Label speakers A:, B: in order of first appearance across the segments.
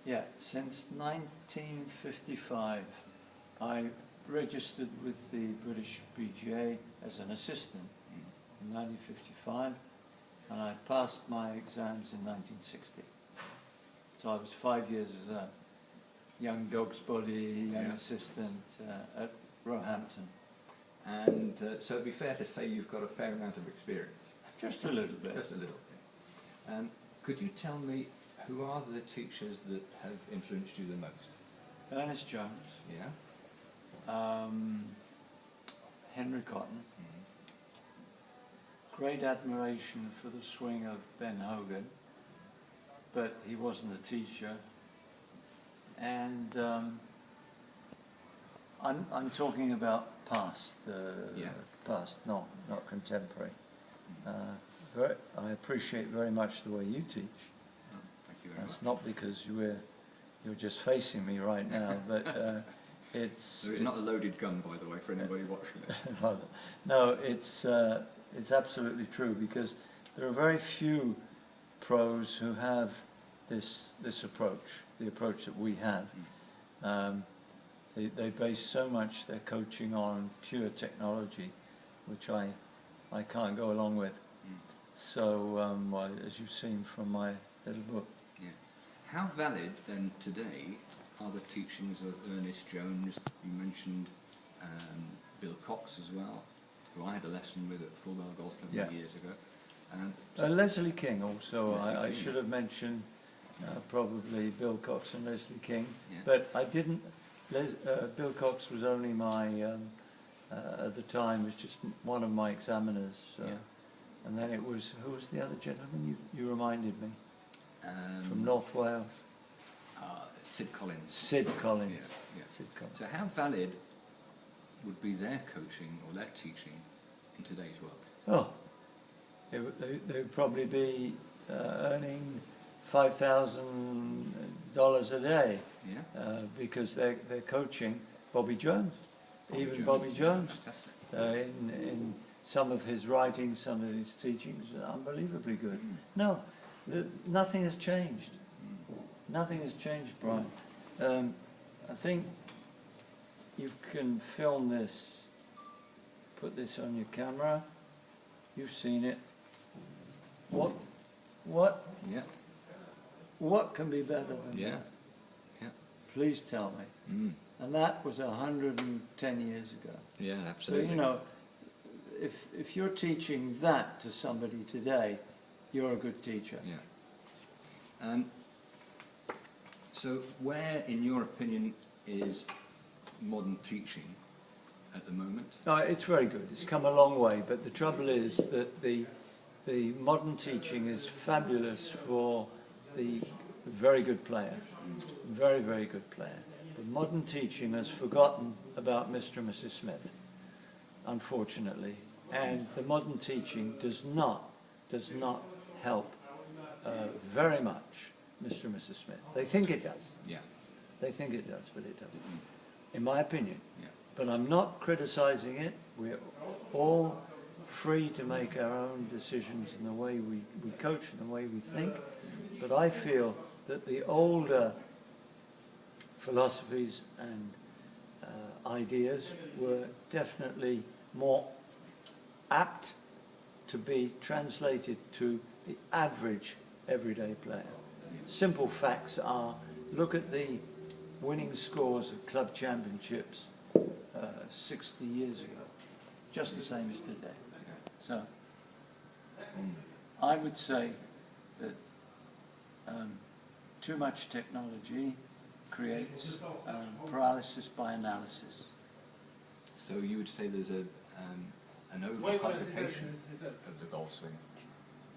A: Yeah, since 1955 I registered with the British PGA as an assistant in 1955, and I passed my exams in 1960. So I was 5 years as a young dog's body, young assistant at Roehampton.
B: And so it'd be fair to say you've got a fair amount of experience.
A: Just a little bit.
B: Just a little bit. Could you tell me who are the teachers that have influenced you the most?
A: Ernest Jones.
B: Yeah.
A: Henry Cotton. Great admiration for the swing of Ben Hogan, but he wasn't a teacher. And I'm talking about past, past, not contemporary. I appreciate very much the way you teach.
B: Oh, thank you very much.
A: That's not because you're just facing me right now, but it's
B: not a loaded gun, by the way, for anybody watching it.
A: No, it's absolutely true, because there are very few pros who have this approach, the approach that we have. They base so much their coaching on pure technology, which I can't go along with. So, well, as you've seen from my little book.
B: Yeah. How valid then today are the teachings of Ernest Jones? You mentioned Bill Cox as well, who I had a lesson with at Fulwell Golf Club many years ago.
A: Leslie King also. I should
B: have
A: have mentioned probably Bill Cox and Leslie King, but I didn't. Bill Cox was only my, at the time, was just one of my examiners. And then it was, who was the other gentleman? You reminded me. From North Wales.
B: Sid Collins.
A: Sid Collins.
B: Yeah.
A: Sid Collins.
B: So how valid would be their coaching or their teaching in today's world?
A: Oh, they would probably be earning $5,000 a day, because they're coaching Bobby Jones. Bobby Jones. In some of his writings, some of his teachings are unbelievably good. No, nothing has changed. Nothing has changed, Brian. I think you can film this, put this on your camera. You've seen it. What can be better than that?
B: Yeah.
A: Please tell me. And that was 110 years ago.
B: Yeah, absolutely.
A: So, you know, if you're teaching that to somebody today, you're a good teacher.
B: Yeah. So where, in your opinion, is modern teaching at the moment?
A: No, it's very good. It's come a long way, but the trouble is that the modern teaching is fabulous for the very good player, very, very good player. But modern teaching has forgotten about Mr. and Mrs. Smith, unfortunately, and the modern teaching does not help very much Mr. and Mrs. Smith. They think it does.
B: Yeah.
A: They think it does, but it doesn't, in my opinion.
B: Yeah.
A: But I'm not criticizing it. We're all free to make our own decisions in the way we coach and the way we think. But I feel that the older philosophies and ideas were definitely more apt to be translated to the average everyday player. Simple facts are, look at the winning scores of club championships 60 years ago, just the same as today. So I would say that too much technology creates paralysis by analysis.
B: So you would say there's an overcomplication of the golf swing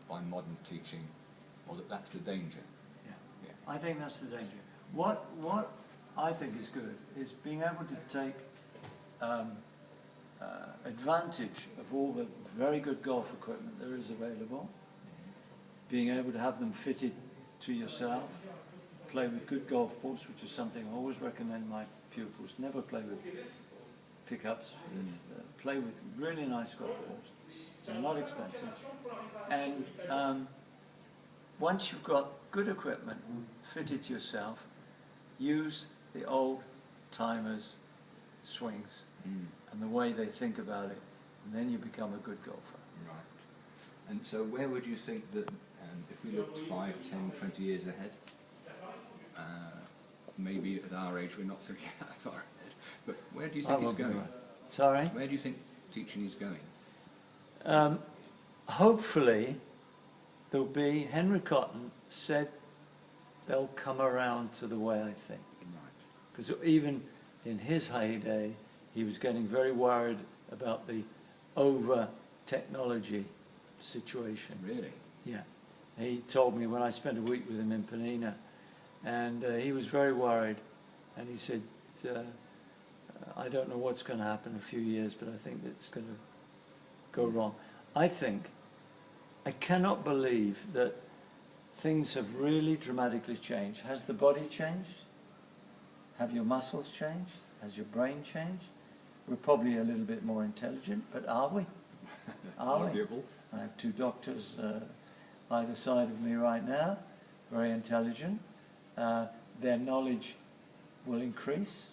B: by modern teaching, or that's the danger? Yeah.
A: I think that's the danger. What I think is good is being able to take advantage of all the very good golf equipment there is available, being able to have them fitted to yourself, play with good golf balls, which is something I always recommend my pupils. Never play with pickups. Play with really nice golf balls. They're not expensive. And once you've got good equipment fitted to yourself, use the old timers' swings and the way they think about it, and then you become a good golfer.
B: Right. And so where would you think that, if we looked 5, 10, 20 years ahead, maybe at our age we're not thinking that far ahead, but where do you think it's going?
A: Sorry?
B: Where do you think teaching is going?
A: Hopefully there'll be, Henry Cotton said they'll come around to the way I think.
B: Right.
A: Because even in his heyday, he was getting very worried about the over-technology situation.
B: Really?
A: Yeah. He told me when I spent a week with him in Penina, and he was very worried, and he said, I don't know what's going to happen in a few years, but I think it's going to go wrong. I cannot believe that things have really dramatically changed. Has the body changed? Have your muscles changed? Has your brain changed? We're probably a little bit more intelligent, but are we? Are we? I have 2 doctors either side of me right now, very intelligent. Their knowledge will increase,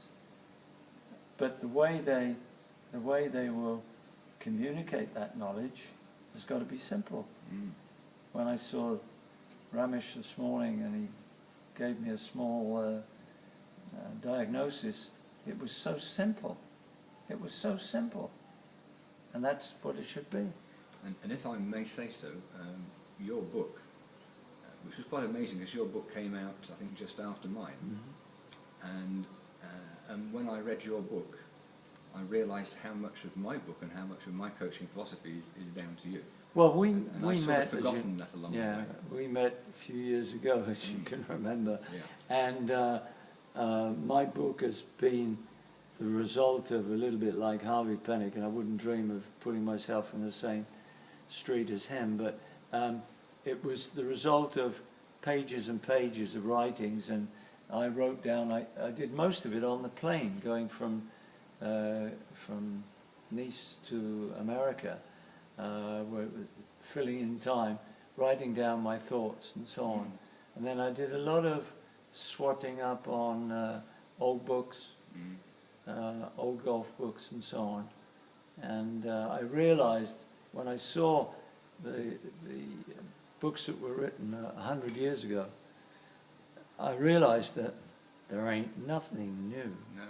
A: but the way they will communicate that knowledge has got to be simple. When I saw Ramesh this morning and he gave me a small diagnosis, it was so simple. It was so simple, and that's what it should be.
B: And if I may say so, your book, which was quite amazing because your book came out, I think, just after mine, and when I read your book, I realised how much of my book and how much of my coaching philosophy is down to you.
A: Well, we
B: I've sort of forgotten that along the way.
A: Yeah, we met a few years ago, as you can remember, and my book has been the result of a little bit like Harvey Penick, and I wouldn't dream of putting myself in the same street as him, but it was the result of pages and pages of writings, and I wrote down, I did most of it on the plane going from Nice to America, filling in time, writing down my thoughts and so on. And then I did a lot of swatting up on old books, old golf books and so on. And I realized when I saw the books that were written 100 years ago, I realized that there ain't nothing new.
B: No.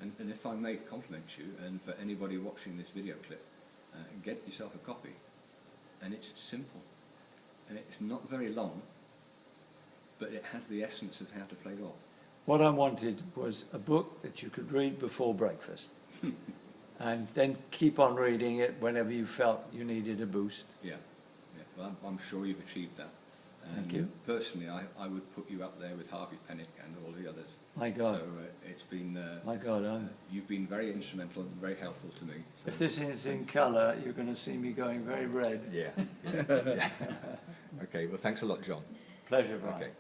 B: And if I may compliment you, and for anybody watching this video clip, get yourself a copy. And it's simple. And it's not very long, but it has the essence of how to play golf.
A: What I wanted was a book that you could read before breakfast. And then keep on reading it whenever you felt you needed a boost.
B: Yeah. Well, I'm sure you've achieved that.
A: Thank you.
B: Personally, I would put you up there with Harvey Penick and all the others.
A: My God.
B: So it's been...
A: My God,
B: you've been very instrumental and very helpful to me. So
A: if this is in colour, you're going to see me going very red.
B: Yeah. Okay, well, thanks a lot, John.
A: Pleasure, Brian.
B: Okay.